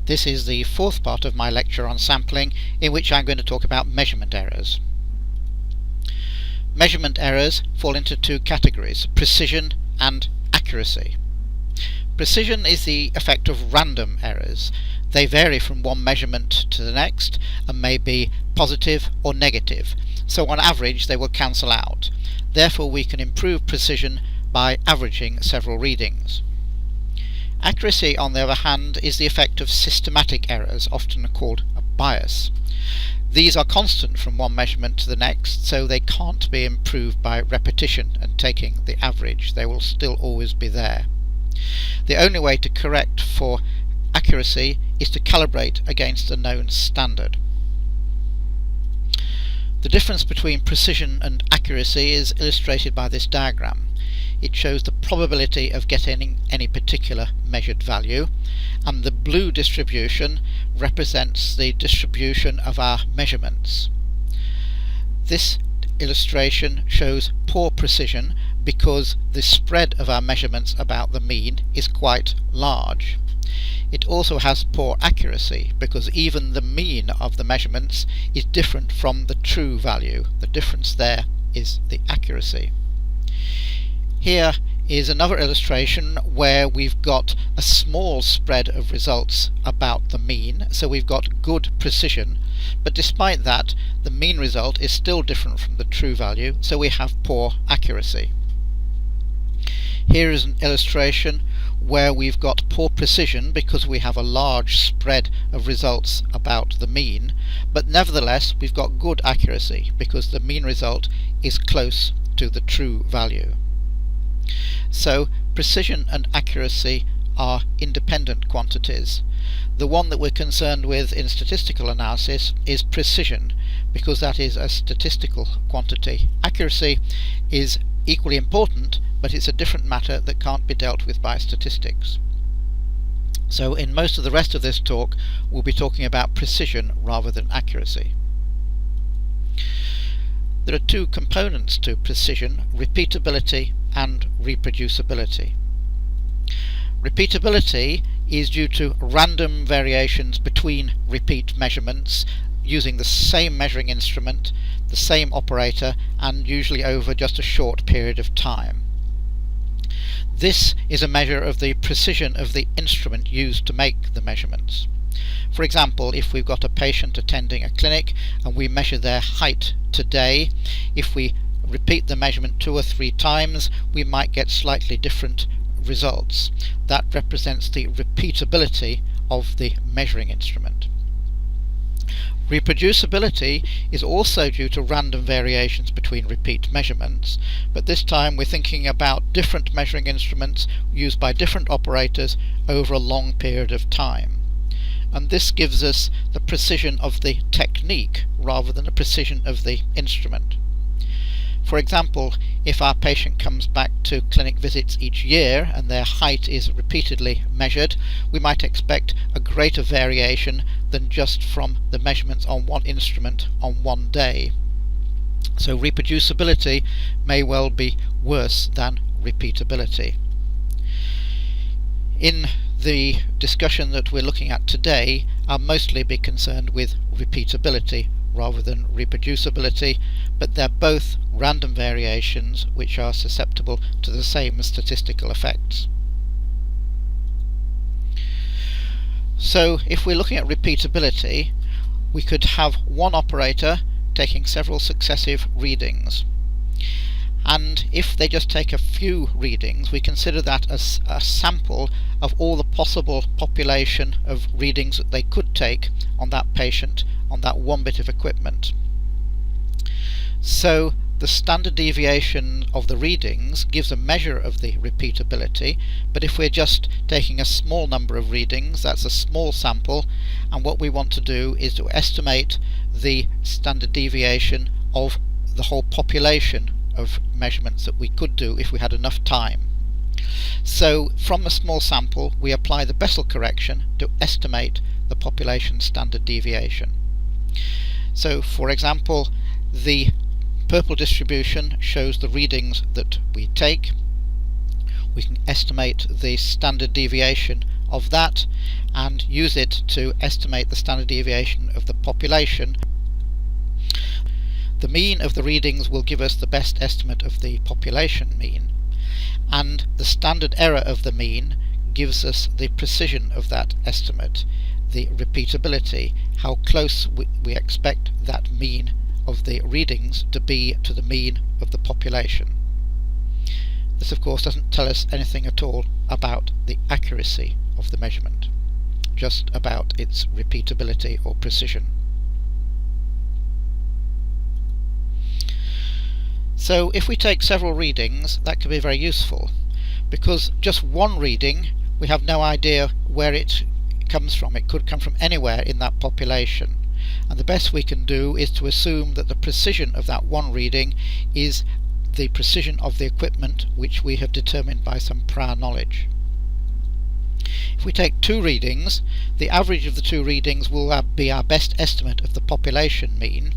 This is the fourth part of my lecture on sampling, in which I'm going to talk about measurement errors. Measurement errors fall into two categories: precision and accuracy. Precision is the effect of random errors. They vary from one measurement to the next and may be positive or negative, so on average they will cancel out. Therefore we can improve precision by averaging several readings. Accuracy, on the other hand, is the effect of systematic errors, often called a bias. These are constant from one measurement to the next, so they can't be improved by repetition and taking the average. They will still always be there. The only way to correct for accuracy is to calibrate against a known standard. The difference between precision and accuracy is illustrated by this diagram. It shows the probability of getting any particular measured value, and the blue distribution represents the distribution of our measurements. This illustration shows poor precision because the spread of our measurements about the mean is quite large. It also has poor accuracy because even the mean of the measurements is different from the true value. The difference there is the accuracy. Here is another illustration where we've got a small spread of results about the mean, so we've got good precision, but despite that the mean result is still different from the true value, so we have poor accuracy. Here is an illustration where we've got poor precision because we have a large spread of results about the mean, but nevertheless we've got good accuracy because the mean result is close to the true value. So precision and accuracy are independent quantities. The one that we're concerned with in statistical analysis is precision, because that is a statistical quantity. Accuracy is equally important, but it's a different matter that can't be dealt with by statistics. So in most of the rest of this talk we'll be talking about precision rather than accuracy. There are two components to precision: repeatability and reproducibility. Repeatability is due to random variations between repeat measurements using the same measuring instrument, the same operator, and usually over just a short period of time. This is a measure of the precision of the instrument used to make the measurements. For example, if we've got a patient attending a clinic and we measure their height today, if we repeat the measurement 2 or 3 times we might get slightly different results. That represents the repeatability of the measuring instrument. Reproducibility is also due to random variations between repeat measurements, but this time we're thinking about different measuring instruments used by different operators over a long period of time. And this gives us the precision of the technique rather than the precision of the instrument. For example, if our patient comes back to clinic visits each year and their height is repeatedly measured, we might expect a greater variation than just from the measurements on one instrument on one day. So reproducibility may well be worse than repeatability. In the discussion that we're looking at today, I'll mostly be concerned with repeatability rather than reproducibility, but they're both random variations which are susceptible to the same statistical effects. So if we're looking at repeatability, we could have one operator taking several successive readings, and if they just take a few readings we consider that as a sample of all the possible population of readings that they could take on that patient on that one bit of equipment. So the standard deviation of the readings gives a measure of the repeatability, but if we're just taking a small number of readings, that's a small sample, and what we want to do is to estimate the standard deviation of the whole population of measurements that we could do if we had enough time. So from a small sample we apply the Bessel correction to estimate the population standard deviation. So for example, the purple distribution shows the readings that we take. We can estimate the standard deviation of that and use it to estimate the standard deviation of the population. The mean of the readings will give us the best estimate of the population mean, and the standard error of the mean gives us the precision of that estimate, the repeatability, how close we expect that mean of the readings to be to the mean of the population. This of course doesn't tell us anything at all about the accuracy of the measurement, just about its repeatability or precision. So if we take several readings, that can be very useful, because just one reading we have no idea where it comes from. It could come from anywhere in that population, and the best we can do is to assume that the precision of that one reading is the precision of the equipment which we have determined by some prior knowledge. If we take two readings, the average of the two readings will be our best estimate of the population mean,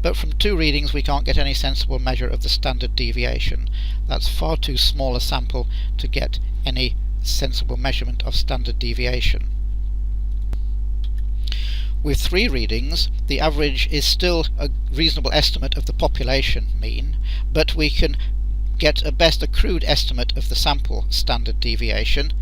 but from two readings we can't get any sensible measure of the standard deviation. That's far too small a sample to get any sensible measurement of standard deviation. With three readings, the average is still a reasonable estimate of the population mean, but we can get a best crude estimate of the sample standard deviation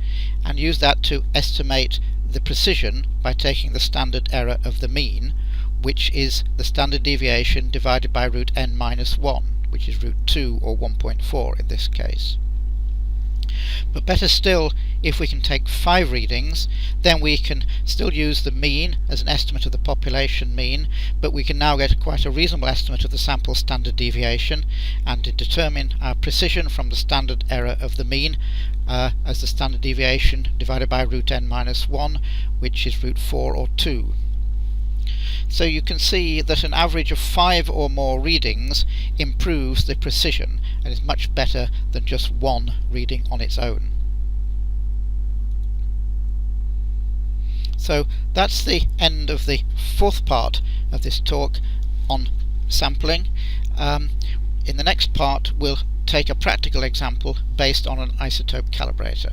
and use that to estimate the precision by taking the standard error of the mean, which is the standard deviation divided by root n minus 1, which is root 2 or 1.4 in this case. But better still, if we can take 5 readings, then we can still use the mean as an estimate of the population mean, but we can now get quite a reasonable estimate of the sample standard deviation and to determine our precision from the standard error of the mean as the standard deviation divided by root n minus 1, which is root 4 or 2. So you can see that an average of 5 or more readings improves the precision and is much better than just one reading on its own. So that's the end of the fourth part of this talk on sampling. In the next part we'll take a practical example based on an isotope calibrator.